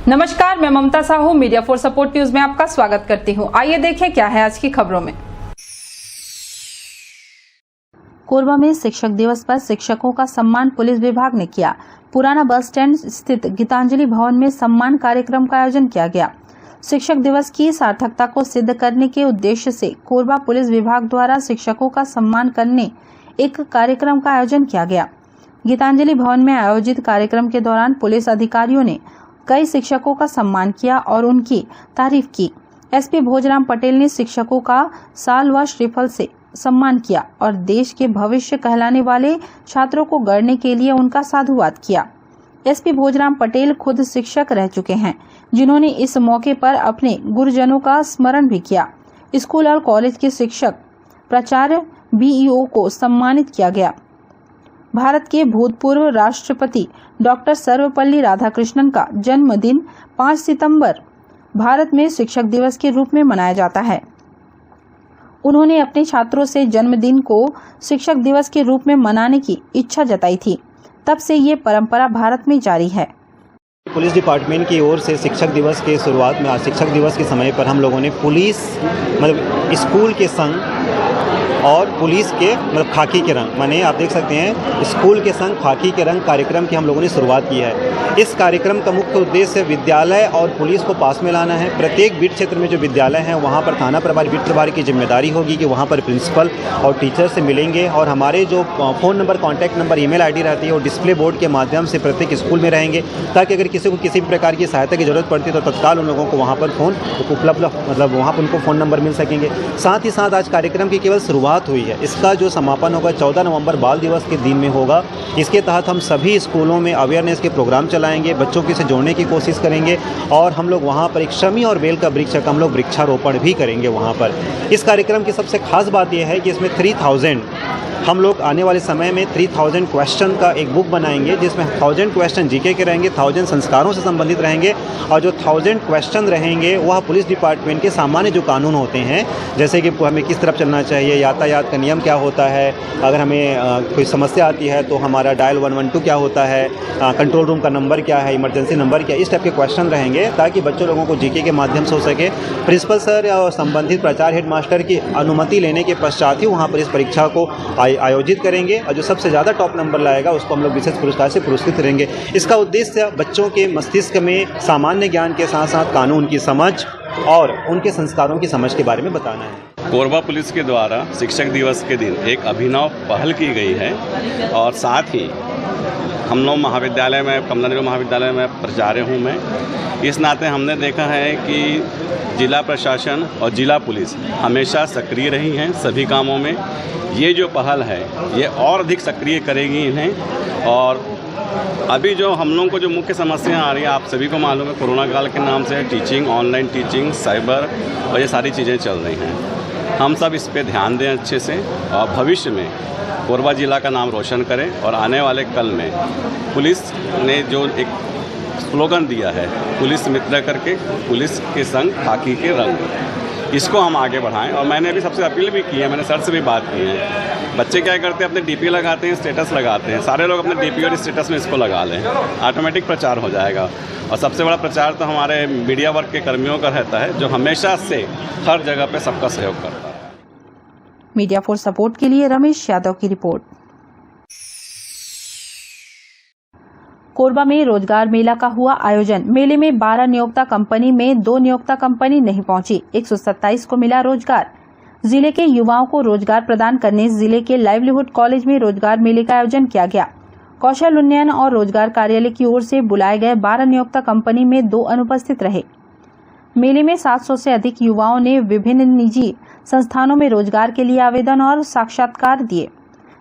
नमस्कार, मैं Mamta Sahu media for support news में आपका स्वागत करती हूं। आइए देखें क्या है आज की खबरों में। कोरबा में शिक्षक दिवस पर शिक्षकों का सम्मान पुलिस विभाग ने किया। पुराना बस स्टैंड स्थित गीतांजलि भवन में सम्मान कार्यक्रम का आयोजन किया गया। शिक्षक दिवस की सार्थकता को सिद्ध करने के उद्देश्य से कोरबा पुलिस विभाग द्वारा शिक्षकों का सम्मान करने एक कार्यक्रम का आयोजन किया गया। गीतांजलि भवन में आयोजित कार्यक्रम के दौरान पुलिस अधिकारियों ने कई शिक्षकों का सम्मान किया और उनकी तारीफ की। एसपी भोजराम पटेल ने शिक्षकों का शाल व श्रीफल से सम्मान किया और देश के भविष्य कहलाने वाले छात्रों को गढ़ने के लिए उनका साधुवाद किया। एसपी भोजराम पटेल खुद शिक्षक रह चुके हैं, जिन्होंने इस मौके पर अपने गुरुजनों का स्मरण भी किया। स्कूल और कॉलेज के शिक्षक, प्राचार्य, बीईओ को सम्मानित किया गया। भारत के भूतपूर्व राष्ट्रपति डॉक्टर सर्वपल्ली राधाकृष्णन का जन्मदिन 5 सितंबर भारत में शिक्षक दिवस के रूप में मनाया जाता है। उन्होंने अपने छात्रों से जन्मदिन को शिक्षक दिवस के रूप में मनाने की इच्छा जताई थी। तब से ये परंपरा भारत में जारी है। पुलिस डिपार्टमेंट की ओर से शिक्षक दिवस के शुरुआत में, आज शिक्षक दिवस के समय पर हम लोगों ने पुलिस स्कूल के संग और पुलिस के खाकी के रंग, माने आप देख सकते हैं स्कूल के संग खाकी के रंग कार्यक्रम की हम लोगों ने शुरुआत की है। इस कार्यक्रम का मुख्य उद्देश्य विद्यालय और पुलिस को पास में लाना है। प्रत्येक बीट क्षेत्र में जो विद्यालय हैं वहाँ पर थाना प्रभारी, बीट प्रभारी की जिम्मेदारी होगी कि वहाँ पर प्रिंसिपल और टीचर से मिलेंगे और हमारे जो phone number, contact number, email ID रहती है वो डिस्प्ले बोर्ड के माध्यम से प्रत्येक स्कूल में रहेंगे, ताकि अगर किसी को किसी भी प्रकार की सहायता की जरूरत पड़ती है तो तत्काल उन लोगों को वहाँ पर फ़ोन उपलब्ध, वहाँ पर उनको फ़ोन नंबर मिल सकेंगे। साथ ही साथ आज कार्यक्रम की केवल शुरुआत हुई है, इसका जो समापन होगा 14 नवंबर बाल दिवस के दिन में होगा। इसके तहत हम सभी स्कूलों में अवेयरनेस के प्रोग्राम चलाएंगे, बच्चों के से जोड़ने की कोशिश करेंगे और हम लोग वहाँ पर एक शमी और बेल का वृक्ष का हम लोग वृक्षारोपण भी करेंगे वहाँ पर। इस कार्यक्रम की सबसे खास बात यह है कि इसमें 3000 हम लोग आने वाले समय में 3000 क्वेश्चन का एक बुक बनाएंगे, जिसमें 1000 क्वेश्चन जीके के रहेंगे, 1000 संस्कारों से संबंधित रहेंगे और जो 1000 क्वेश्चन रहेंगे वह पुलिस डिपार्टमेंट के सामान्य जो कानून होते हैं, जैसे कि हमें किस तरफ चलना चाहिए, यातायात का नियम क्या होता है, अगर हमें कोई समस्या आती है तो हमारा डायल 112 क्या होता है, कंट्रोल रूम का नंबर क्या है, इमरजेंसी नंबर क्या, इस टाइप के क्वेश्चन रहेंगे, ताकि बच्चों लोगों को जीके के माध्यम से हो सके। प्रिंसिपल सर या संबंधित प्राचार्य, हेड मास्टर की अनुमति लेने के पश्चात ही वहाँ पर इस परीक्षा को आयोजित करेंगे और जो सबसे ज़्यादा टॉप नंबर लाएगा उसको हम लोग विशेष पुरस्कार से पुरस्कृत करेंगे। इसका उद्देश्य बच्चों के मस्तिष्क में सामान्य ज्ञान के साथ साथ कानून की समझ और उनके संस्कारों की समझ के बारे में बताना है। कोरबा पुलिस के द्वारा शिक्षक दिवस के दिन एक अभिनव पहल की गई है और साथ ही हम लोग महाविद्यालय में, कमला नेहरू महाविद्यालय में प्राचार्य हूँ मैं। इस नाते हमने देखा है कि जिला प्रशासन और जिला पुलिस हमेशा सक्रिय रही हैं सभी कामों में। ये जो पहल है ये और अधिक सक्रिय करेगी इन्हें। और अभी जो हम लोगों को जो मुख्य समस्या आ रही है, आप सभी को मालूम है, कोरोना काल के नाम से टीचिंग, ऑनलाइन टीचिंग, साइबर और ये सारी चीज़ें चल रही हैं। हम सब इस पे ध्यान दें अच्छे से और भविष्य में कोरबा जिला का नाम रोशन करें। और आने वाले कल में पुलिस ने जो एक स्लोगन दिया है, पुलिस मित्र करके, पुलिस के संग खाकी के रंग, इसको हम आगे बढ़ाएं। और मैंने अभी सबसे अपील भी की है, मैंने सर से भी बात की है। बच्चे क्या करते हैं, अपने डीपी लगाते हैं, स्टेटस लगाते हैं, सारे लोग अपने डीपी और स्टेटस में इसको लगा लें, ऑटोमेटिक प्रचार हो जाएगा। और सबसे बड़ा प्रचार तो हमारे मीडिया वर्ग के कर्मियों का रहता है, जो हमेशा से हर जगह पे सबका सहयोग करता है। मीडिया फॉर सपोर्ट के लिए रमेश यादव की रिपोर्ट। कोरबा में रोजगार मेला का हुआ आयोजन। मेले में 12 नियोक्ता कंपनी में 2 नियोक्ता कंपनी नहीं पहुंची। 127 को मिला रोजगार। जिले के युवाओं को रोजगार प्रदान करने जिले के लाइवलीहुड कॉलेज में रोजगार मेले का आयोजन किया गया। कौशल उन्नयन और रोजगार कार्यालय की ओर से बुलाए गए 12 नियोक्ता कंपनी में 2 अनुपस्थित रहे। मेले में 700 से अधिक युवाओं ने विभिन्न निजी संस्थानों में रोजगार के लिए आवेदन और साक्षात्कार दिए।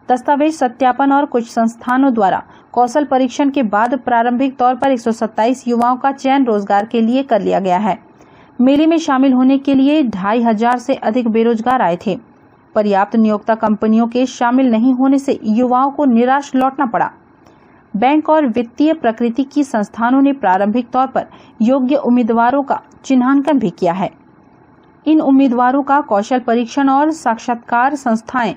दस्तावेज सत्यापन और कुछ संस्थानों द्वारा कौशल परीक्षण के बाद प्रारंभिक तौर पर 127 युवाओं का चयन रोजगार के लिए कर लिया गया है। मेले में शामिल होने के लिए 2500 से अधिक बेरोजगार आए थे। पर्याप्त नियोक्ता कंपनियों के शामिल नहीं होने से युवाओं को निराश लौटना पड़ा। बैंक और वित्तीय प्रकृति की संस्थानों ने प्रारंभिक तौर पर योग्य उम्मीदवारों का चिन्हांकन भी किया है। इन उम्मीदवारों का कौशल परीक्षण और साक्षात्कार संस्थाएं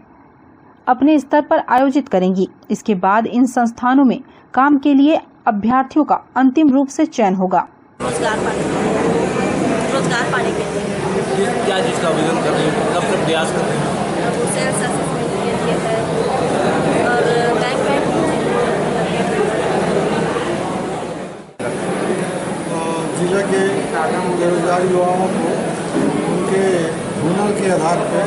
अपने स्तर पर आयोजित करेंगी। इसके बाद इन संस्थानों में काम के लिए अभ्यर्थियों का अंतिम रूप से चयन होगा। रोजगार पाने के लिए क्या चीज़ का आवेदन कर रहे हैं, कब तक प्रयास कर रहे हैं? सेल्स असिस्टेंट के लिए है और बैंक में जिले के बेरोजगार युवाओं को उनके हुनर के आधार पर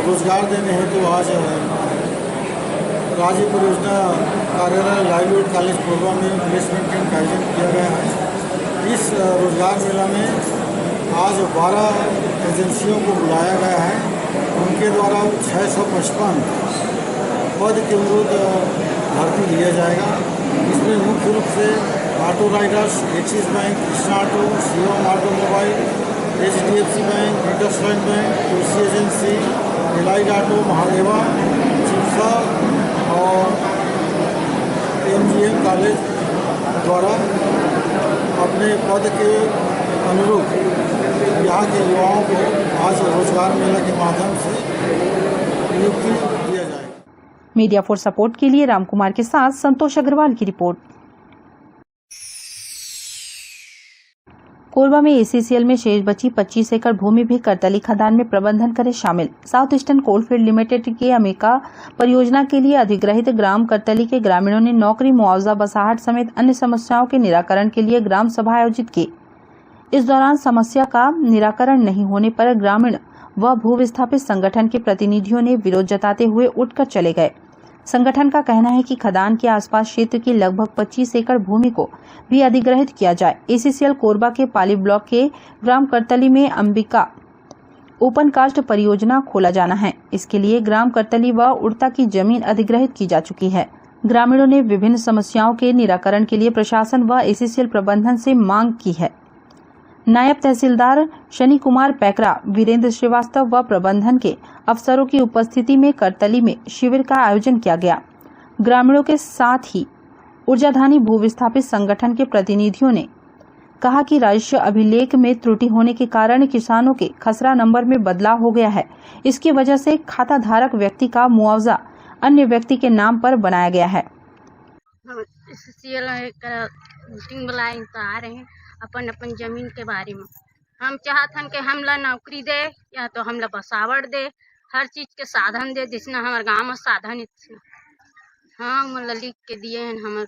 रोजगार देने हेतु आज राज्य परियोजना कार्यालय लाइवलीहुड कॉलेज कोरबा में प्लेसमेंट कैंप का आयोजन किया गया है। इस रोजगार मेला में आज 12 एजेंसियों को बुलाया गया है। उनके द्वारा 655 पद के विरुद्ध भर्ती लिया जाएगा। इसमें मुख्य रूप से auto Riders, axis bank, Krishna auto, Shivam automobile, HDFC bank, IndusInd bank, कृषि एजेंसी, एलाइड ऑटो, महादेवा, चिप्सा और MGM कॉलेज द्वारा अपने पद के अनुरूप यहाँ के युवाओं को आज रोजगार मेला के माध्यम से नियुक्ति दिया जाएगा। मीडिया फॉर सपोर्ट के लिए रामकुमार के साथ संतोष अग्रवाल की रिपोर्ट। कोरबा में ACCL में शेष बची 25 एकड़ भूमि भी करतली खदान में प्रबंधन करे शामिल। साउथ ईस्टर्न कोलफील्ड लिमिटेड की अमेरिका परियोजना के लिए अधिग्रहित ग्राम करतली के ग्रामीणों ने नौकरी, मुआवजा, बसाहट समेत अन्य समस्याओं के निराकरण के लिए ग्राम सभा आयोजित की। इस दौरान समस्या का निराकरण नहीं होने पर ग्रामीण व भू विस्थापित संगठन के प्रतिनिधियों ने विरोध जताते हुए उठकर चले गए। संगठन का कहना है कि खदान के आसपास क्षेत्र की लगभग 25 एकड़ भूमि को भी अधिग्रहित किया जाए। ACCL कोरबा के पाली ब्लॉक के ग्राम करतली में अंबिका ओपन कास्ट परियोजना खोला जाना है। इसके लिए ग्राम करतली व उड़ता की जमीन अधिग्रहित की जा चुकी है। ग्रामीणों ने विभिन्न समस्याओं के निराकरण के लिए प्रशासन व ACCL प्रबंधन से मांग की है। नायब तहसीलदार शनि कुमार पैकरा, वीरेंद्र श्रीवास्तव व प्रबंधन के अफसरों की उपस्थिति में करतली में शिविर का आयोजन किया गया। ग्रामीणों के साथ ही ऊर्जाधानी भू विस्थापित संगठन के प्रतिनिधियों ने कहा कि राजस्व अभिलेख में त्रुटि होने के कारण किसानों के खसरा नंबर में बदलाव हो गया है। इसकी वजह से खाता धारक व्यक्ति का मुआवजा अन्य व्यक्ति के नाम पर बनाया गया है। मीटिंग बुलाए तो आ रहे हैं अपन अपन जमीन के बारे में। हम चाहत हन कि हमला नौकरी दे या तो हमला बसावट दे, हर चीज के साधन दे, जिसना हमारे गांव में साधन इतना। हाँ मतलब लिख के दिए हैं, हमारे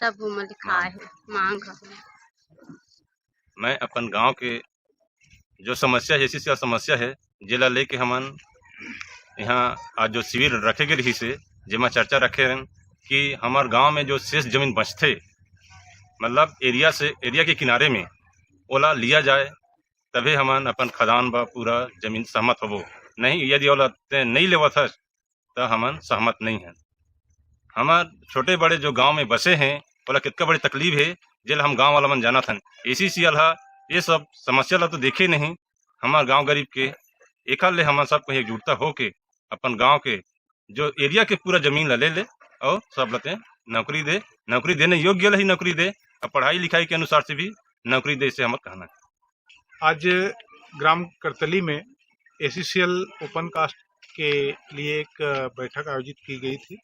सब में लिखा है मांग है। मैं अपन गांव के जो समस्या है, ऐसी समस्या है जिला लेके हमन यहाँ आज जो शिविर रखे गए रही से जिमा चर्चा रखे रहन कि हमारे गांव में जो शेष जमीन बचते मतलब एरिया के किनारे में ओला लिया जाए, तभी हमन अपन खदान व पूरा जमीन सहमत होबो। नहीं यदि ओला नहीं लेवत है तो हमन सहमत नहीं है। हमार छोटे बड़े जो गांव में बसे हैं ओला कितना बड़ी तकलीफ है जिला हम गांव वाला मन जाना था। ACCL हा ये सब समस्या ला तो देखे नहीं। हमार गांव गरीब के एक ले हम सबको एकजुटता होके अपन गांव के जो एरिया के पूरा जमीन ला ले और सब लते नौकरी देने योग्य ही नौकरी दे और पढ़ाई लिखाई के अनुसार से भी नौकरी दे, से हमारा कहना है। आज ग्राम करतली में ACCL ओपन कास्ट के लिए एक बैठक आयोजित की गई थी,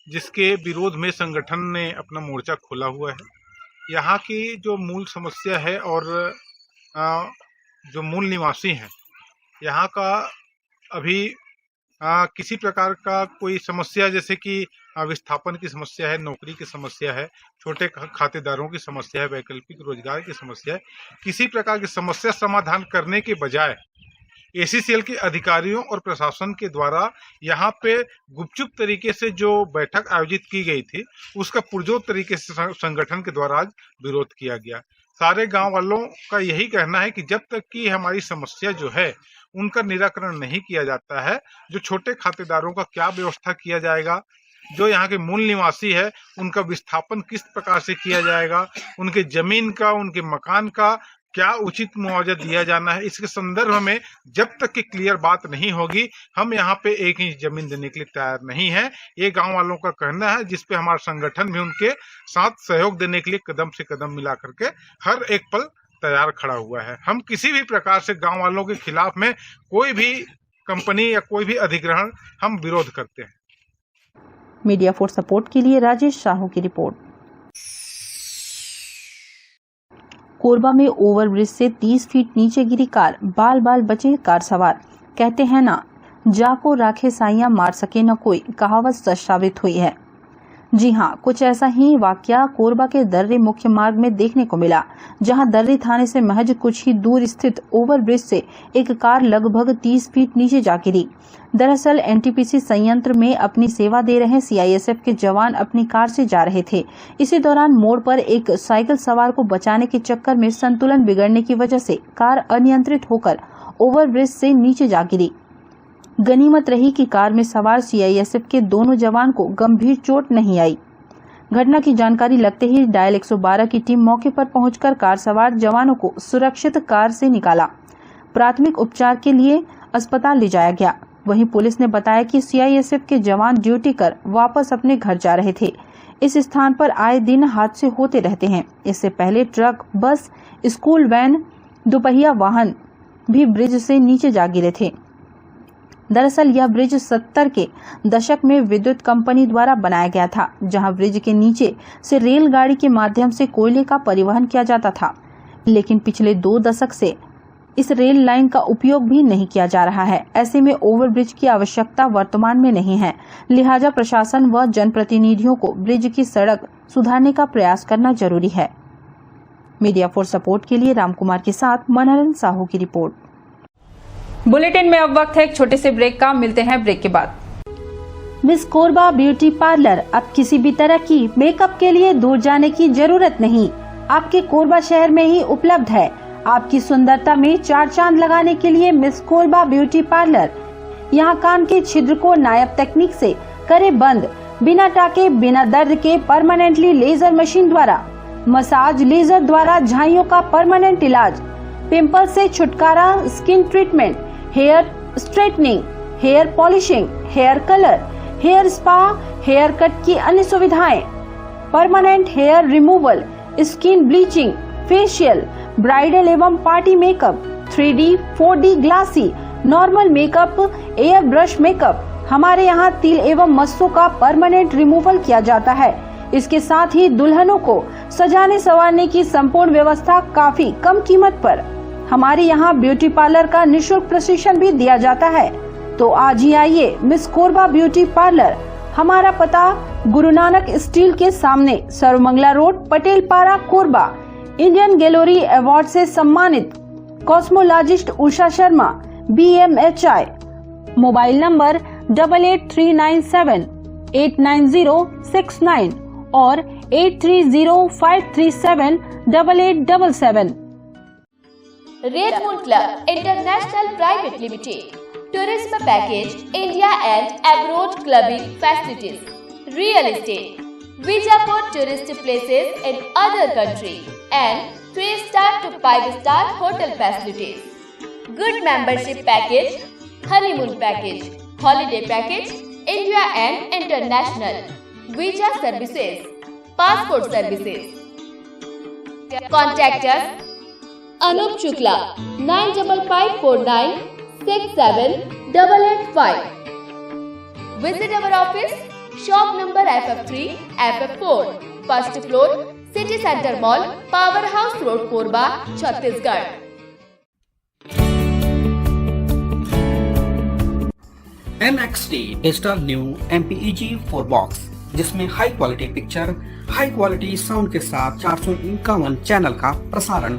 जिसके विरोध में संगठन ने अपना मोर्चा खोला हुआ है। यहाँ की जो मूल समस्या है और जो मूल निवासी हैं यहाँ का अभी किसी प्रकार का कोई समस्या, जैसे कि विस्थापन की समस्या है, नौकरी की समस्या है, छोटे खातेदारों की समस्या है, वैकल्पिक रोजगार की समस्या है, किसी प्रकार की समस्या समाधान करने के बजाय ACCL के अधिकारियों और प्रशासन के द्वारा यहाँ पे गुपचुप तरीके से जो बैठक आयोजित की गई थी उसका पुरजोर तरीके से संगठन के द्वारा आज विरोध किया गया। सारे गांव वालों का यही कहना है कि जब तक कि हमारी समस्या जो है उनका निराकरण नहीं किया जाता है, जो छोटे खातेदारों का क्या व्यवस्था किया जाएगा, जो यहाँ के मूल निवासी है उनका विस्थापन किस प्रकार से किया जाएगा, उनके जमीन का, उनके मकान का क्या उचित मुआवजा दिया जाना है, इसके संदर्भ में जब तक कि क्लियर बात नहीं होगी हम यहाँ पे एक इंच जमीन देने के लिए तैयार नहीं है। ये गांव वालों का कहना है, जिसपे हमारा संगठन भी उनके साथ सहयोग देने के लिए कदम से कदम मिला करके हर एक पल तैयार खड़ा हुआ है। हम किसी भी प्रकार से गांव वालों के खिलाफ में कोई भी कंपनी या कोई भी अधिग्रहण हम विरोध करते हैं। मीडिया फॉर सपोर्ट के लिए राजेश साहू की रिपोर्ट। कोरबा में ओवरब्रिज से 30 फीट नीचे गिरी कार, बाल बाल बचे कार सवार। कहते हैं ना, जाको राखे साइयां मार सके न कोई, कहावत सच साबित हुई है। जी हां, कुछ ऐसा ही वाकया कोरबा के दर्रे मुख्य मार्ग में देखने को मिला, जहां दर्रे थाने से महज कुछ ही दूर स्थित ओवरब्रिज से एक कार लगभग 30 फीट नीचे जा गिरी। दरअसल एनटीपीसी संयंत्र में अपनी सेवा दे रहे सीआईएसएफ के जवान अपनी कार से जा रहे थे। इसी दौरान मोड़ पर एक साइकिल सवार को बचाने के चक्कर में संतुलन बिगड़ने की वजह से कार अनियंत्रित होकर ओवरब्रिज से नीचे जा गिरी। गनीमत रही कि कार में सवार सीआईएसएफ के दोनों जवान को गंभीर चोट नहीं आई। घटना की जानकारी लगते ही डायल 112 की टीम मौके पर पहुंचकर कार सवार जवानों को सुरक्षित कार से निकाला। प्राथमिक उपचार के लिए अस्पताल ले जाया गया। वहीं पुलिस ने बताया कि सीआईएसएफ के जवान ड्यूटी कर वापस अपने घर जा रहे थे। इस स्थान पर आए दिन हादसे होते रहते हैं। इससे पहले ट्रक, बस, स्कूल वैन, दोपहिया वाहन भी ब्रिज से नीचे जा गिरे थे। दरअसल यह ब्रिज 70 के दशक में विद्युत कंपनी द्वारा बनाया गया था, जहां ब्रिज के नीचे से रेलगाड़ी के माध्यम से कोयले का परिवहन किया जाता था। लेकिन पिछले 2 दशक से इस रेल लाइन का उपयोग भी नहीं किया जा रहा है। ऐसे में ओवरब्रिज की आवश्यकता वर्तमान में नहीं है, लिहाजा प्रशासन व जनप्रतिनिधियों को ब्रिज की सड़क सुधारने का प्रयास करना जरूरी है। मीडिया फॉर सपोर्ट के लिए रामकुमार के साथ मनोरंजन साहू की रिपोर्ट। बुलेटिन में अब वक्त है एक छोटे से ब्रेक का। मिलते हैं ब्रेक के बाद। मिस कोरबा ब्यूटी पार्लर, अब किसी भी तरह की मेकअप के लिए दूर जाने की जरूरत नहीं, आपके कोरबा शहर में ही उपलब्ध है। आपकी सुंदरता में 4 चांद लगाने के लिए मिस कोरबा ब्यूटी पार्लर। यहाँ कान के छिद्र को नायाब तकनीक से करे बंद, बिना टाके, बिना दर्द के परमानेंटली लेजर मशीन द्वारा, मसाज लेजर द्वारा झाइयों का परमानेंट इलाज, पिंपल से छुटकारा, skin treatment, hair straightening, hair polishing, hair colour, hair spa, hair cut की अन्य सुविधाएं, permanent hair removal, skin bleaching, facial, bridal एवं party makeup, 3D, 4D glassy, normal makeup, air brush makeup. हमारे यहाँ तिल एवं मस्सों का परमानेंट रिमूवल किया जाता है। इसके साथ ही दुल्हनों को सजाने संवारने की संपूर्ण व्यवस्था काफी कम कीमत पर। हमारे यहाँ ब्यूटी पार्लर का निःशुल्क प्रशिक्षण भी दिया जाता है। तो आज ही आइए मिस कोरबा ब्यूटी पार्लर। हमारा पता गुरु नानक स्टील के सामने, सर्वमंगला रोड, पटेल पारा, कोरबा। इंडियन गैलरी अवार्ड से सम्मानित cosmologist Usha Sharma, BMHI। Mobile number 8839789069 और 8305378877। Red moon club international private limited, tourism package, India and abroad clubbing facilities, real estate, visa for tourist places in other country, and 3-star to 5-star hotel facilities. Good membership package, honeymoon package, holiday package, India and international, visa services, passport services. Contact us Anup Shukla 9554967885. Visit our office, shop number FF3, FF4, first floor, City Center Mall, Powerhouse Road, Korba, Chhattisgarh. NXT digital new MPEG 4 box, जिसमें high quality picture, high quality sound के साथ 451 channel का प्रसारण।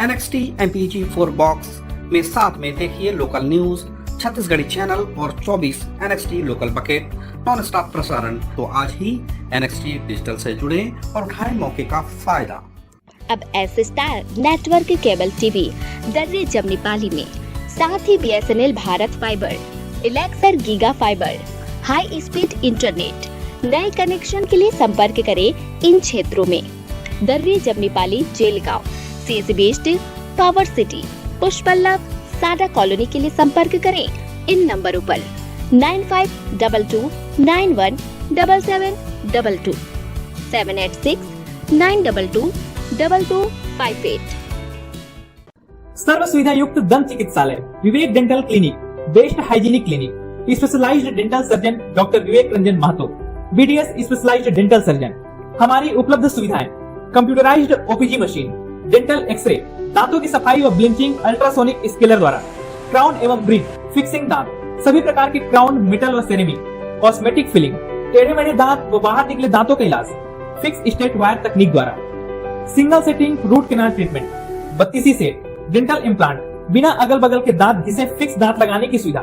NXT MPEG 4 box में साथ में देखिए local news, Chhattisgarhi channel और 24 NXT local bucket non stop प्रसारण। तो आज ही NXT डिजिटल से जुड़े और उठाएं मौके का फायदा। अब S star network cable TV Darri Jamnipali में, साथ ही BSNL भारत फाइबर, इलेक्सर giga fibre, high speed internet. नए कनेक्शन के लिए संपर्क करें इन क्षेत्रों में: Darri Jamnipali, Jelgaon, CSB west, power city, Pushpallav, साडा कॉलोनी के लिए संपर्क करें इन नंबरों पर 9522917722, 786-922-2258। सर्व सुविधा युक्त दंत चिकित्सालय Vivek dental clinic, best hygienic clinic, specialised dental surgeon doctor Vivek Ranjan Mahato, BDS specialised dental surgeon. हमारी उपलब्ध सुविधाएं: computerised OPG machine, dental x-ray, दांतों की सफाई व ब्लीचिंग अल्ट्रासोनिक स्केलर द्वारा, क्राउन एवं ब्रिज, फिक्सिंग दांत, सभी प्रकार के क्राउन, मेटल व सेरेमिक, कॉस्मेटिक फिलिंग, टेढ़े मेढ़े दांत व बाहर निकले दांतों का इलाज, फिक्स स्टेट वायर तकनीक द्वारा, single sitting root canal treatment, 32 set, dental implant, बिना अगल बगल के दांत घिसे फिक्स दांत लगाने की सुविधा,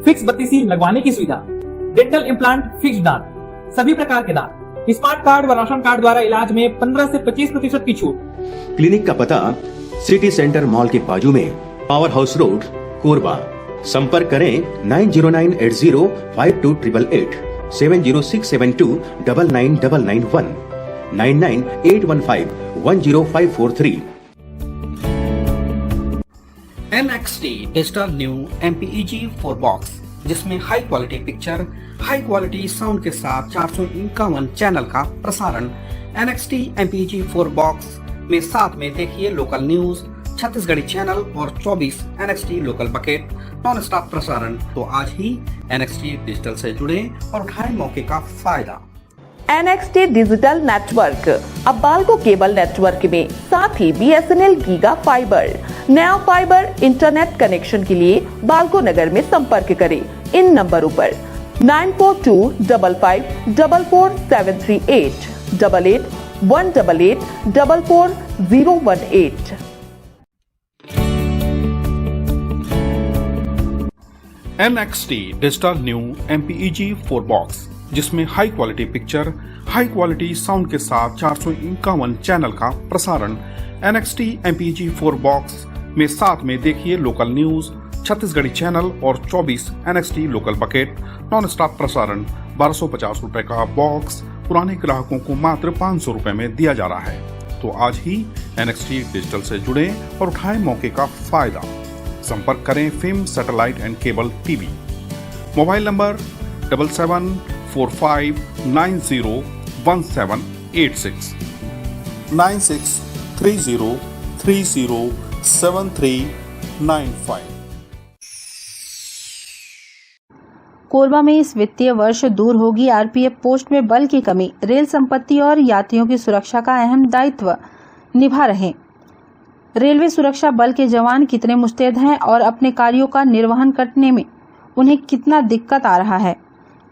फिक्स 32 लगवाने की सुविधा, डेंटल इम्प्लांट, फिक्स दांत, सभी प्रकार के दांत, स्मार्ट कार्ड व राशन कार्ड द्वारा इलाज में 15 से 25% की छूट। क्लिनिक का पता सिटी सेंटर मॉल के बाजू में, पावर हाउस रोड, कोरबा। संपर्क करें 9098052888, 7067299991, 9981510543। NXT digital new MPEG 4 box, जिसमें high quality picture, high quality sound के साथ 451 चैनल का प्रसारण। NXT MPEG 4 बॉक्स में साथ में देखिए लोकल न्यूज, छत्तीसगढ़ी चैनल और 24 NXT local bucket non stop प्रसारण। तो आज ही NXT डिजिटल से जुड़े और उठाएं मौके का फायदा। NXT डिजिटल नेटवर्क अब बाल्को केबल नेटवर्क में साथ ही BSNL गीगा फाइबर, नया फाइबर इंटरनेट कनेक्शन के लिए बाल्को नगर में संपर्क करें इन नंबरों पर 9425544738, 8818844018। NXT digital new MPEG 4 box, जिसमें high quality picture, high quality sound के साथ 451 चैनल का प्रसारण। NXT MPEG 4 बॉक्स में साथ में देखिए लोकल न्यूज, छत्तीसगढ़ी चैनल और 24 NXT local bucket non stop प्रसारण। 1250 रुपए का बॉक्स पुराने ग्राहकों को मात्र 500 रुपए में दिया जा रहा है। तो आज ही NXT डिजिटल से जुड़े और उठाएं मौके का फायदा। संपर्क करें film satellite and cable TV. Mobile number 7745901786, 9630307395। Korba में इस वित्तीय वर्ष दूर होगी आरपीएफ पोस्ट में बल की कमी, रेल संपत्ति और यात्रियों की सुरक्षा का अहम दायित्व निभा रहे रेलवे सुरक्षा बल के जवान कितने मुस्तैद हैं और अपने कार्यों का निर्वहन करने में उन्हें कितना दिक्कत आ रहा है,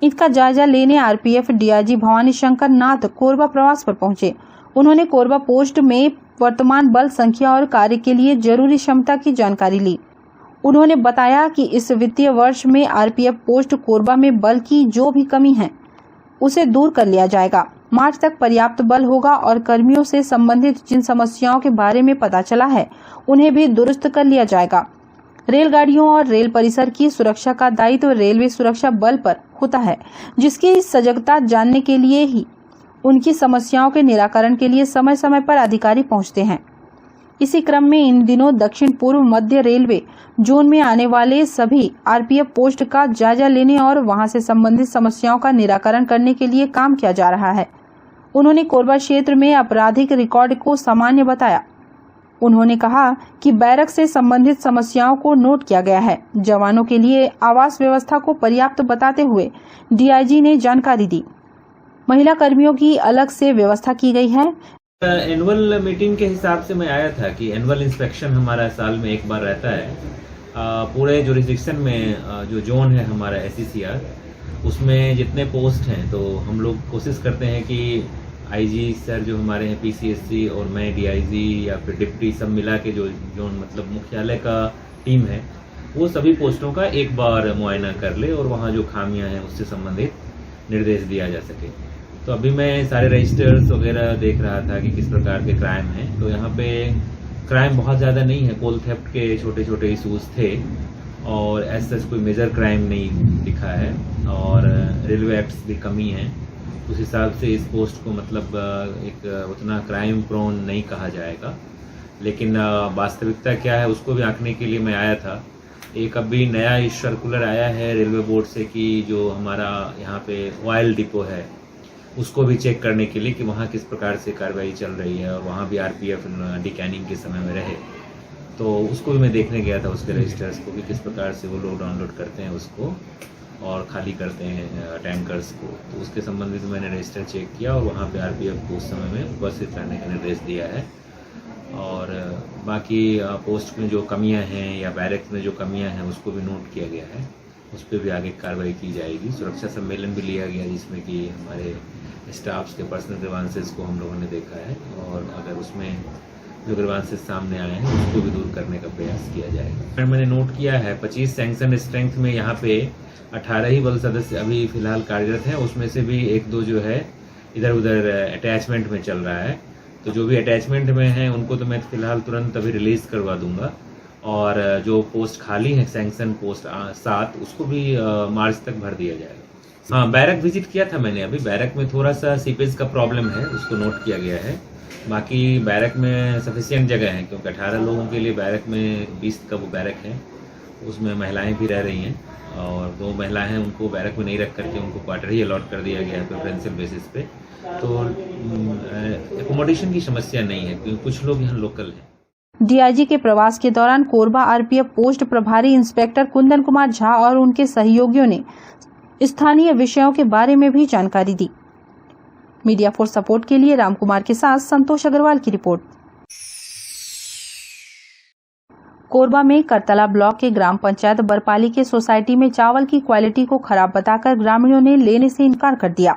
इसका जायजा लेने आरपीएफ डीआईजी भवानी शंकर नाथ कोरबा प्रवास पर पहुंचे। उन्होंने कोरबा पोस्ट में वर्तमान बल संख्या और कार्य के लिए जरूरी क्षमता की जानकारी ली। उन्होंने बताया कि इस वित्तीय वर्ष में आरपीएफ पोस्ट कोरबा में बल की जो भी कमी है उसे दूर कर लिया जाएगा। मार्च तक पर्याप्त बल होगा और कर्मियों से संबंधित जिन समस्याओं के बारे में पता चला है उन्हें भी दुरुस्त कर लिया जाएगा। रेलगाड़ियों और रेल परिसर की सुरक्षा का दायित्व रेलवे सुरक्षा बल पर होता है, जिसकी सजगता जानने के लिए ही उनकी समस्याओं के निराकरण के लिए समय समय पर अधिकारी पहुंचते हैं। इसी क्रम में इन दिनों दक्षिण पूर्व मध्य रेलवे जोन में आने वाले सभी आरपीएफ पोस्ट का जायजा लेने और वहां से संबंधित समस्याओं का निराकरण करने के लिए काम किया जा रहा है। उन्होंने कोरबा क्षेत्र में आपराधिक रिकॉर्ड को सामान्य बताया। उन्होंने कहा कि बैरक से संबंधित समस्याओं को नोट किया गया है। जवानों के लिए आवास व्यवस्था को पर्याप्त बताते हुए डीआईजी ने जानकारी दी। महिला कर्मियों की अलग से व्यवस्था की गई है। एनुअल मीटिंग के हिसाब से मैं आया था कि एनुअल इंस्पेक्शन हमारा साल में एक बार रहता है। पूरे जुरिस्डिक्शन में जो जोन है हमारा SCCR, उसमें जितने पोस्ट हैं तो हम लोग कोशिश करते हैं कि आईजी सर जो हमारे हैं PCSC और मैं डीआईजी या फिर डिप्टी सब मिला के जो जोन मतलब मुख्यालय का टीम है वो सभी पोस्टों का एक बार मुआयना कर ले और वहाँ जो खामियां हैं उससे संबंधित निर्देश दिया जा सके। तो अभी मैं सारे रजिस्टर्स वगैरह देख रहा था कि किस प्रकार के क्राइम हैं। तो यहाँ पे क्राइम बहुत ज़्यादा नहीं है, कोल थेफ्ट के छोटे छोटे इशूज़ थे और ऐसा कोई मेजर क्राइम नहीं दिखा है और रेलवे एक्ट्स भी कमी है। उस हिसाब से इस पोस्ट को मतलब एक उतना क्राइम प्रोन नहीं कहा जाएगा, लेकिन वास्तविकता क्या है उसको भी आंकने के लिए मैं आया था। एक अभी नया इस सर्कुलर आया है रेलवे बोर्ड से कि जो हमारा यहाँ पे ऑयल डिपो है उसको भी चेक करने के लिए कि वहाँ किस प्रकार से कार्रवाई चल रही है और वहाँ भी आरपीएफ डिकैनिंग के समय में रहे। तो उसको भी मैं देखने गया था, उसके रजिस्टर्स को भी किस प्रकार से वो लोग डाउनलोड करते हैं उसको और खाली करते हैं टैंकर्स को। तो उसके संबंधित मैंने रजिस्टर चेक किया और वहाँ पे आरपीएफ को उस समय में उपस्थित रहने का निर्देश दिया है। और बाकी पोस्ट में जो कमियां हैं या बैरक्स में जो कमियां हैं उसको भी नोट किया गया है, उस पर भी आगे कार्रवाई की जाएगी। सुरक्षा सम्मेलन भी लिया गया जिसमें कि हमारे स्टाफ्स के पर्सनल ग्रीवांसेस को हम लोगों ने देखा है और अगर उसमें जो ग्रीवांसेस सामने आए हैं उसको भी दूर करने का प्रयास किया जाएगा। मैंने नोट किया है 25 सैंक्शन स्ट्रेंथ में यहाँ पे 18 ही बल सदस्य अभी फिलहाल कार्यरत हैं, उसमें से भी 1-2 जो है इधर उधर अटैचमेंट में चल रहा है। तो जो भी अटैचमेंट में है उनको तो मैं फिलहाल तुरंत अभी रिलीज करवा दूंगा और जो पोस्ट खाली है सैंक्शन पोस्ट 7 उसको भी मार्च तक भर दिया जाएगा। हाँ, बैरक विजिट किया था मैंने, अभी बैरक में थोड़ा सा सीपेज का प्रॉब्लम है, उसको नोट किया गया है। बाकी बैरक में सफिशिएंट जगह है क्योंकि 18 लोगों के लिए बैरक में 20 का वो बैरक है, उसमें महिलाएं भी रह रही हैं और 2 महिलाएं हैं उनको बैरक में नहीं रख करके उनको क्वार्टर ही अलॉट कर दिया गया है प्रेफरेंशियल बेसिस पे। तो एकोमोडेशन की समस्या नहीं है क्योंकि कुछ लोग यहाँ लोकल हैं। डीआईजी के प्रवास के दौरान कोरबा आरपीएफ पोस्ट प्रभारी इंस्पेक्टर कुंदन कुमार झा और उनके सहयोगियों ने स्थानीय विषयों के बारे में भी जानकारी दी। मीडिया फॉर सपोर्ट के लिए रामकुमार के साथ संतोष अग्रवाल की रिपोर्ट। कोरबा में करतला ब्लॉक के ग्राम पंचायत बरपाली के सोसाइटी में चावल की क्वालिटी को खराब बताकर ग्रामीणों ने लेने से इनकार कर दिया।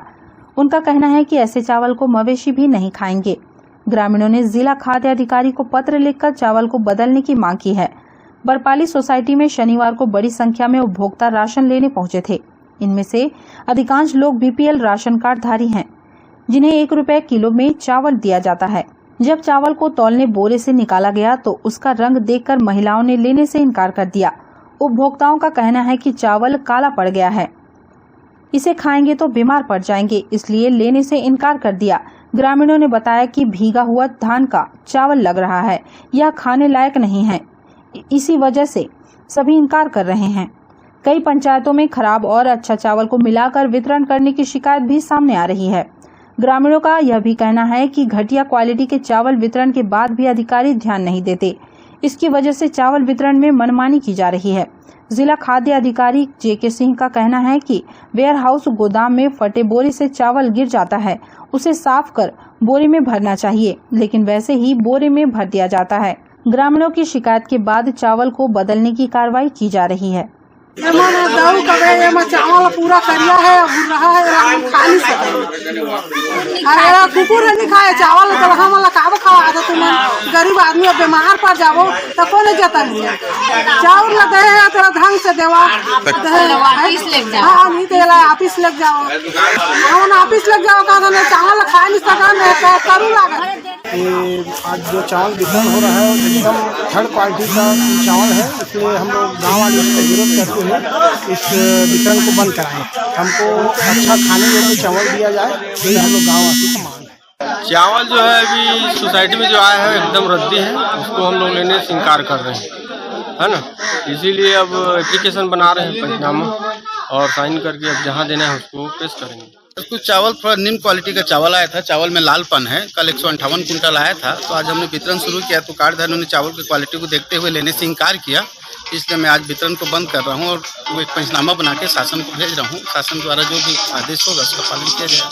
उनका कहना है कि ऐसे चावल को मवेशी भी नहीं खाएंगे। ग्रामीणों ने जिला खाद्य अधिकारी को पत्र लिखकर चावल को बदलने की मांग की है। बरपाली सोसाइटी में शनिवार को बड़ी संख्या में उपभोक्ता राशन लेने पहुंचे थे। इनमें से अधिकांश लोग बीपीएल राशन कार्ड धारी हैं, जिन्हें 1 रुपए किलो में चावल दिया जाता है। जब चावल को तौलने बोरे से निकाला गया तो उसका रंग देखकर महिलाओं ने लेने से इनकार कर दिया। उपभोक्ताओं का कहना है कि चावल काला पड़ गया है, इसे खाएंगे तो बीमार पड़ जाएंगे, इसलिए लेने से इनकार कर दिया। ग्रामीणों ने बताया कि भीगा हुआ धान का चावल लग रहा है, यह खाने लायक नहीं है, इसी वजह से सभी इनकार कर रहे हैं। कई पंचायतों में खराब और अच्छा चावल को मिलाकर वितरण करने की शिकायत भी सामने आ रही है। ग्रामीणों का यह भी कहना है कि घटिया क्वालिटी के चावल वितरण के बाद भी अधिकारी ध्यान नहीं देते, इसकी वजह से चावल वितरण में मनमानी की जा रही है। जिला खाद्य अधिकारी जेके सिंह का कहना है कि वेयर हाउस गोदाम में फटे बोरे से चावल गिर जाता है, उसे साफ कर बोरे में भरना चाहिए, लेकिन वैसे ही बोरे में भर दिया जाता है। ग्रामीणों की शिकायत के बाद चावल को बदलने की कार्रवाई की जा रही है। चावल पूरा करिया है, रहा है, खा नहीं सकते। अरे कुकुर नहीं खाए चावल तो हम खावा खावा तो तुम गरीब आदमी बीमार पड़ जाओ तो कौन जाता है। चावल लगे है तो ढंग से देवा हाँ नहीं तो ऑफिस लग जाओ, ऑफिस लग जाओ का चावल खा नहीं सका करू लगा। आज जो चावल वितरण हो रहा है एकदम थर्ड क्वालिटी का चावल है, इसलिए हम लोग गाँव वाले इसका विरोध करते हुए इस वितरण को बंद कराएं। हमको अच्छा खाने योग्य चावल दिया जाए, ये हम लोग गाँव वासी की मांग है। चावल जो है अभी सोसाइटी में जो आया है एकदम रद्दी है, उसको हम लोग लेने से इनकार कर रहे हैं, है ना। इसीलिए अब एप्लीकेशन बना रहे हैं पंचनामा और साइन करके अब जहाँ देना है उसको पेश करेंगे। कुछ चावल थोड़ा निम्न क्वालिटी का चावल आया था, चावल में लालपन है। कल 158 कुंटल आया था, तो आज हमने वितरण शुरू किया तो कार्डधारियों ने चावल की क्वालिटी को देखते हुए लेने से इनकार किया, इसलिए मैं आज वितरण को बंद कर रहा हूं और वो एक पंचनामा बना के शासन को भेज रहा हूं। शासन द्वारा जो भी आदेश होगा उसका पालन किया जाएगा।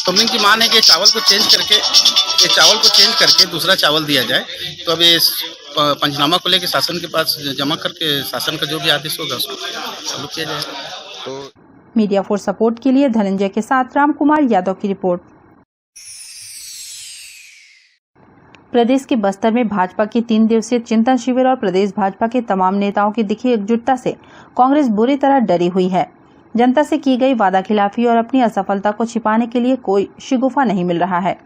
पब्लिक की मांग है कि चावल को चेंज करके दूसरा चावल दिया जाए, तो अब ये पंचनामा को लेकर शासन के पास जमा करके शासन का जो भी आदेश होगा उसको चालू किया जाएगा। तो मीडिया फॉर सपोर्ट के लिए धनंजय के साथ रामकुमार यादव की रिपोर्ट। प्रदेश के बस्तर में भाजपा की 3 दिवसीय चिंतन शिविर और प्रदेश भाजपा के तमाम नेताओं की दिखी एकजुटता से कांग्रेस बुरी तरह डरी हुई है। जनता से की गई वादाखिलाफी और अपनी असफलता को छिपाने के लिए कोई शिगुफा नहीं मिल रहा है।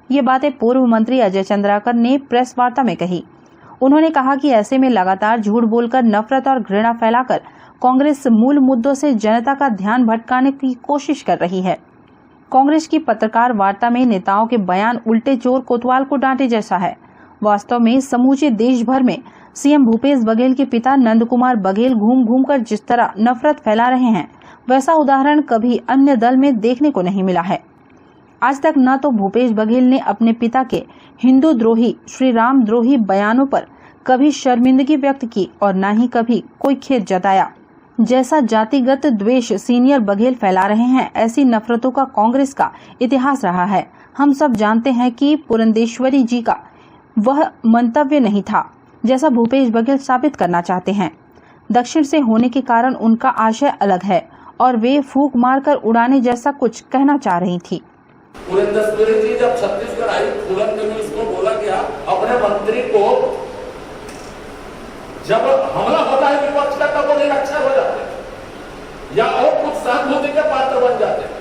ये बातें पूर्व मंत्री अजय चंद्राकर ने प्रेस वार्ता में कही। उन्होंने कहा कि ऐसे में लगातार झूठ बोलकर नफरत और घृणा फैलाकर कांग्रेस मूल मुद्दों से जनता का ध्यान भटकाने की कोशिश कर रही है। कांग्रेस की पत्रकार वार्ता में नेताओं के बयान उल्टे चोर कोतवाल को डांटे जैसा है। वास्तव में समूचे देश भर में सीएम भूपेश बघेल के पिता नंद कुमार बघेल घूम घूम कर जिस तरह नफरत फैला रहे हैं, वैसा उदाहरण कभी अन्य दल में देखने को नहीं मिला है। आज तक न तो भूपेश बघेल ने अपने पिता के हिंदू द्रोही, श्री राम द्रोही बयानों पर कभी शर्मिंदगी व्यक्त की और न ही कभी कोई खेद जताया। जैसा जातिगत द्वेष सीनियर बघेल फैला रहे हैं, ऐसी नफरतों का कांग्रेस का इतिहास रहा है। हम सब जानते हैं कि पुरंदेश्वरी जी का वह मंतव्य नहीं था जैसा भूपेश बघेल साबित करना चाहते हैं। दक्षिण से होने के कारण उनका आशय अलग है और वे फूंक मारकर उड़ाने जैसा कुछ कहना चाह रही थी। जी जब छत्तीसगढ़ आई, तुरंत में उसको बोला गया अपने मंत्री को, जब हमला होता है विपक्ष का तब वो निरक्षर हो जाते हैं या और कुछ सहानुभूति के पात्र बन जाते हैं,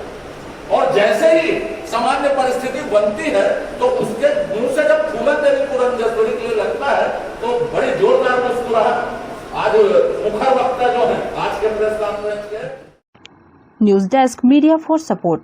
और जैसे ही सामान्य परिस्थिति बनती है तो उसके मुंह से जब फूलन देवी पुरंदेश्वरी के लिए लगता है तो बड़ी जोरदार मुस्कुराहट आज मुखर वक्ता जो है आज के प्रेस कॉन्फ्रेंस के। News desk, media for support.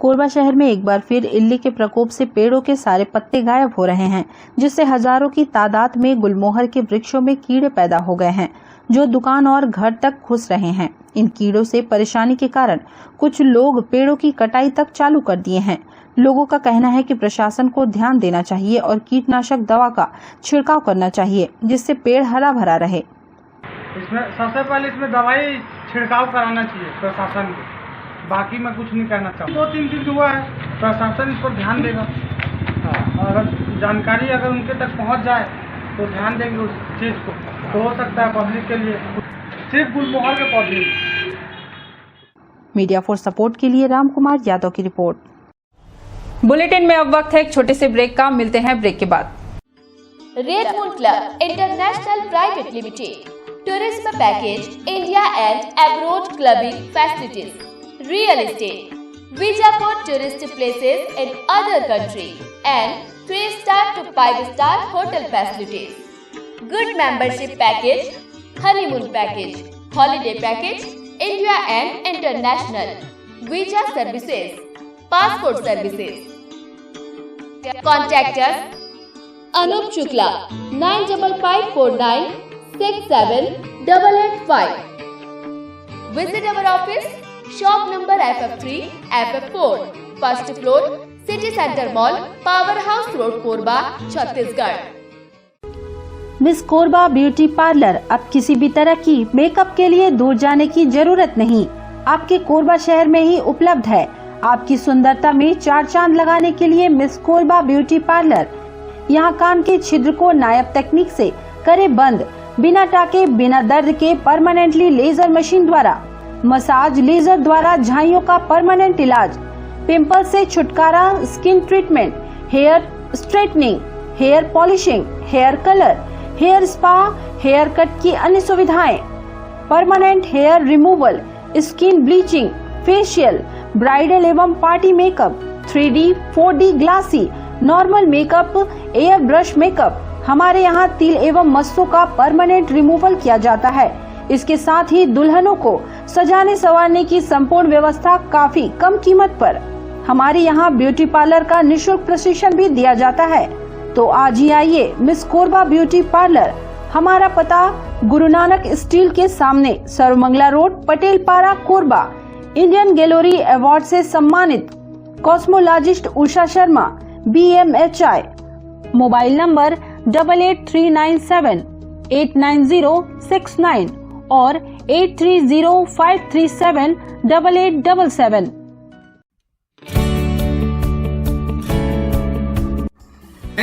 Korba शहर में एक बार फिर इल्ली के प्रकोप से पेड़ों के सारे पत्ते गायब हो रहे हैं, जिससे हजारों की तादाद में गुलमोहर के वृक्षों में कीड़े पैदा हो गए हैं, जो दुकान और घर तक घुस रहे हैं। इन कीड़ों से परेशानी के कारण कुछ लोग पेड़ों की कटाई तक चालू कर दिए हैं। लोगों का कहना है कि प्रशासन को ध्यान देना चाहिए और कीटनाशक दवा का छिड़काव करना चाहिए, जिससे पेड़ हरा भरा रहे। इसमें सबसे पहले इसमें दवाई छिड़काव कराना चाहिए प्रशासन को, बाकी मैं कुछ नहीं कहना चाहूँ। 2-3 दिन हुआ है, प्रशासन इस पर ध्यान देगा। अगर जानकारी अगर उनके तक पहुँच जाए तो ध्यान देंगे उस चीज़ को, तो हो सकता है पब्लिक के लिए सिर्फ गुलमोहर के पौधे। मीडिया फॉर सपोर्ट के लिए राम कुमार यादव की रिपोर्ट। बुलेटिन में अब वक्त है एक छोटे से ब्रेक का, मिलते हैं ब्रेक के बाद। Red moon club international private limited, tourism package, India and abroad clubbing facilities, real estate, visa for tourist places in other country, and 3-star to 5-star hotel facilities. Good membership package, honeymoon package, holiday package, India and international, visa services, passport services. Contact us Anup Shukla 9554967885. Visit our office. Shop number FF3, FF4, first floor, City Center Mall, Power House Road, Korba, Chhattisgarh. Miss Korba beauty parlour अब किसी भी तरह की makeup के लिए दूर जाने की जरूरत नहीं, आपके कोरबा शहर में ही उपलब्ध है। आपकी सुंदरता में 4 चांद लगाने के लिए मिस कोरबा ब्यूटी पार्लर। यहाँ कान के छिद्र को नायाब तकनीक से करे बंद, बिना टाके बिना दर्द के परमानेंटली लेजर मशीन द्वारा, मसाज लेजर द्वारा झाइयों का परमानेंट इलाज, पिंपल से छुटकारा, skin treatment, hair straightening, hair polishing, hair colour, hair spa, hair cut की अन्य सुविधाएं, permanent hair removal, skin bleaching, facial, bridal एवं party makeup, 3D, 4D glassy, normal makeup, air brush makeup. हमारे यहाँ तिल एवं मस्सों का परमानेंट रिमूवल किया जाता है। इसके साथ ही दुल्हनों को सजाने संवारने की संपूर्ण व्यवस्था काफी कम कीमत पर। हमारे यहाँ ब्यूटी पार्लर का निःशुल्क प्रशिक्षण भी दिया जाता है। तो आज ही आइए मिस कोरबा ब्यूटी पार्लर। हमारा पता गुरु नानक स्टील के सामने, सर्वमंगला रोड, पटेल पारा, कोरबा। इंडियन गैलरी अवार्ड से सम्मानित cosmologist Usha Sharma, BMHI। Mobile number 8839789069 और 8305378877।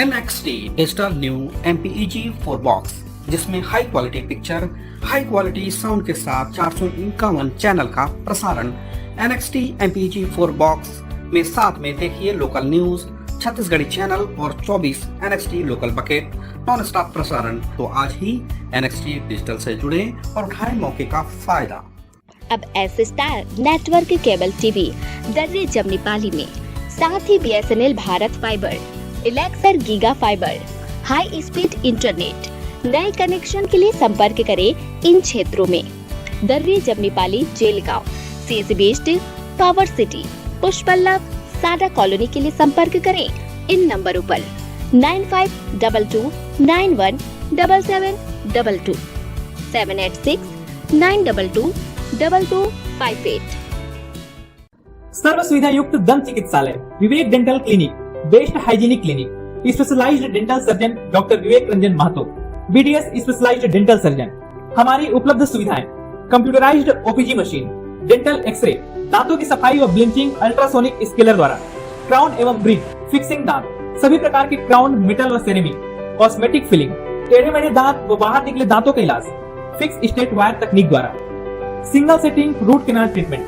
NXT digital new MPEG 4 box, जिसमें high quality picture, high quality sound के साथ 451 चैनल का प्रसारण। NXT MPEG 4 बॉक्स में साथ में देखिए लोकल न्यूज, छत्तीसगढ़ी चैनल और 24 NXT local bucket non stop प्रसारण। तो आज ही NXT डिजिटल से जुड़े और उठाएं मौके का फायदा। अब S star network cable TV दर्रे जमनी पाली में, साथ ही BSNL भारत फाइबर, इलेक्सर giga fibre, high speed internet. नए कनेक्शन के लिए संपर्क करें इन क्षेत्रों में: दर्रे जमनी पाली, जेलगांव, CSB स्टील, पावर सिटी, पुष्पल्लव, सादा कॉलोनी के लिए संपर्क करें इन नंबरों पर 9522917722, 786922258। सर्व सुविधा युक्त दंत चिकित्सालय Vivek dental clinic, best hygienic clinic, specialised dental surgeon doctor Vivek Ranjan Mahato, BDS specialised dental surgeon. हमारी उपलब्ध सुविधाएं: computerised OPG machine, dental x-ray, दांतों की सफाई व ब्लीचिंग अल्ट्रासोनिक स्केलर द्वारा, क्राउन एवं ब्रिज, फिक्सिंग दांत, सभी प्रकार के क्राउन, मेटल और सेरेमिक, कॉस्मेटिक फिलिंग, टेढ़े मेढ़े दांत व बाहर निकले दांतों का इलाज फिक्स स्टेट वायर तकनीक द्वारा, single sitting root canal treatment,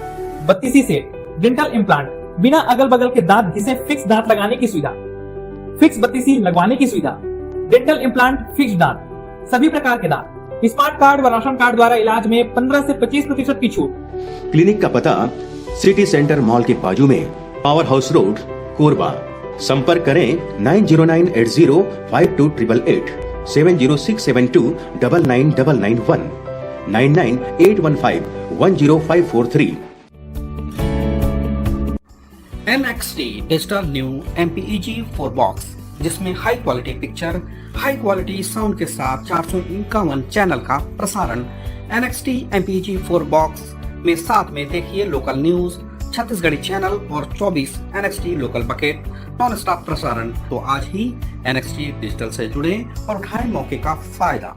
32 set, dental implant, बिना अगल बगल के दांत घिसे फिक्स दांत लगाने की सुविधा, फिक्स 32 लगवाने की सुविधा, डेंटल इम्प्लांट, फिक्स दांत, सभी प्रकार के दांत, स्मार्ट कार्ड व राशन कार्ड द्वारा इलाज में 15 से 25% की छूट। क्लिनिक का पता सिटी सेंटर मॉल के बाजू में, पावर हाउस रोड, कोरबा। संपर्क करें 9098052888, 7067299991, 9981510543। NXT digital new MPEG 4 box, जिसमें high quality picture, high quality sound के साथ 451 चैनल का प्रसारण। NXT MPEG 4 बॉक्स में साथ में देखिए लोकल न्यूज, छत्तीसगढ़ी चैनल और 24 NXT local bucket non stop प्रसारण। तो आज ही NXT डिजिटल से जुड़े और उठाएं मौके का फायदा।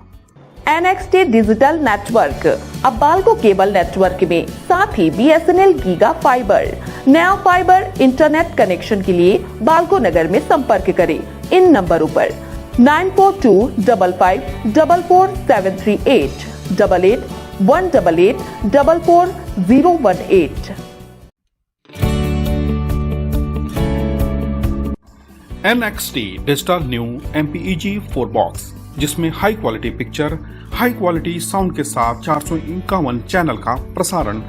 NXT डिजिटल नेटवर्क अब बाल्को केबल नेटवर्क में साथ ही BSNL गीगा फाइबर। नया फाइबर इंटरनेट कनेक्शन के लिए बाल्को नगर में संपर्क करें इन नंबरों पर 9425544738, 8818844018। NXT digital new MPEG 4 box, जिसमें high quality picture, high quality sound के साथ 451 चैनल का प्रसारण।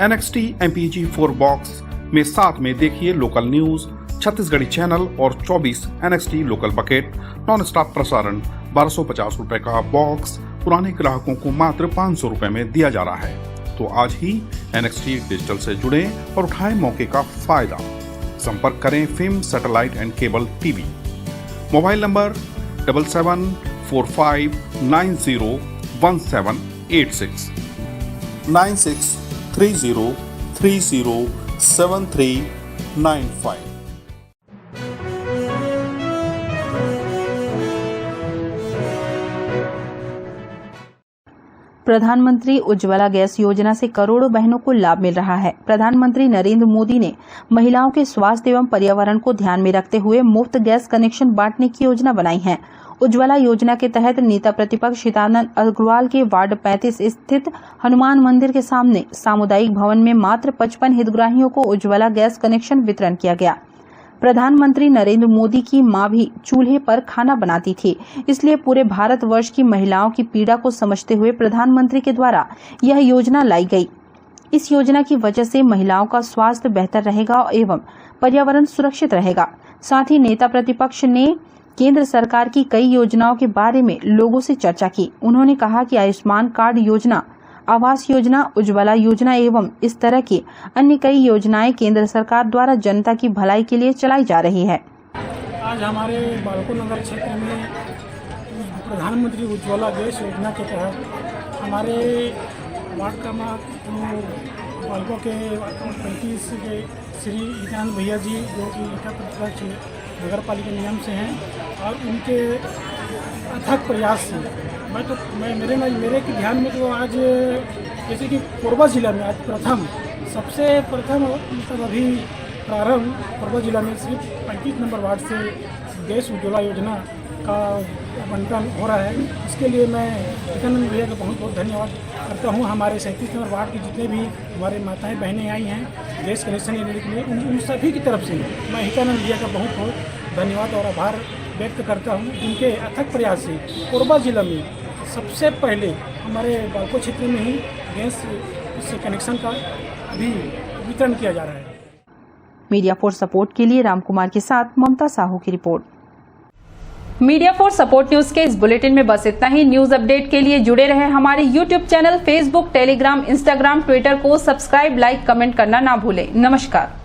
NXT MPEG 4 बॉक्स में साथ में देखिए लोकल न्यूज, छत्तीसगढ़ी चैनल और 24 NXT local bucket non stop प्रसारण। 1250 रुपए का बॉक्स पुराने ग्राहकों को मात्र 500 रुपए में दिया जा रहा है। तो आज ही NXT डिजिटल से जुड़े और उठाएं मौके का फायदा। संपर्क करें film satellite and cable TV. Mobile number 7745901786, 9630307395। प्रधानमंत्री उज्ज्वला गैस योजना से करोड़ों बहनों को लाभ मिल रहा है। प्रधानमंत्री नरेंद्र मोदी ने महिलाओं के स्वास्थ्य एवं पर्यावरण को ध्यान में रखते हुए मुफ्त गैस कनेक्शन बांटने की योजना बनाई है। उज्ज्वला योजना के तहत नेता प्रतिपक्ष हितानंद अग्रवाल के वार्ड 35 स्थित हनुमान मंदिर के सामने सामुदायिक भवन में मात्र 55 हितग्राहियों को उज्ज्वला गैस कनेक्शन वितरण किया गया। प्रधानमंत्री नरेंद्र मोदी की मां भी चूल्हे पर खाना बनाती थी, इसलिए पूरे भारतवर्ष की महिलाओं की पीड़ा को समझते हुए प्रधानमंत्री के द्वारा यह योजना लाई गई। इस योजना की वजह से महिलाओं का स्वास्थ्य बेहतर रहेगा एवं पर्यावरण सुरक्षित रहेगा। साथ ही नेता प्रतिपक्ष ने केंद्र सरकार की कई योजनाओं के बारे में लोगों से चर्चा की। उन्होंने कहा कि आयुष्मान कार्ड योजना, आवास योजना, उज्ज्वला योजना एवं इस तरह की अन्य कई योजनाएं केंद्र सरकार द्वारा जनता की भलाई के लिए चलाई जा रही है। आज हमारे बाल्को नगर क्षेत्र में प्रधानमंत्री उज्ज्वला गैस योजना के तहत हमारे वार्ड क्रमांक बाल्को के 35 के श्री हितानंद भैया जी, जो कि नेता प्रतिपक्ष नगर पालिका निगम से हैं, और उनके अथक प्रयास से मेरे के ध्यान में तो आज जैसे कि कोरबा जिला में आज सबसे प्रथम मतलब अभी प्रारंभ कोरबा जिला में सिर्फ 35 नंबर वार्ड से गैस उज्ज्वला योजना का बंटन हो रहा है। इसके लिए मैं हितानंद भैया का बहुत बहुत धन्यवाद करता हूँ। हमारे 37 नंबर वार्ड के जितने भी हमारे माताएं बहनें आई हैं गैस कनेक्शन लेने के लिए, उन सभी की तरफ से मैं हितानंद भैया का बहुत बहुत धन्यवाद और आभार व्यक्त करता हूँ, जिनके अथक प्रयास से कोरबा जिला में सबसे पहले हमारे बाल्को क्षेत्र में ही गैस कनेक्शन का अभी वितरण किया जा रहा है। मीडिया फॉर सपोर्ट के लिए रामकुमार के साथ ममता साहू की report. Media for support news के इस बुलेटिन में बस इतना ही। न्यूज अपडेट के लिए जुड़े रहे हमारे YouTube channel, Facebook, Telegram, Instagram, Twitter को सब्सक्राइब, लाइक, कमेंट करना ना भूलें। नमस्कार।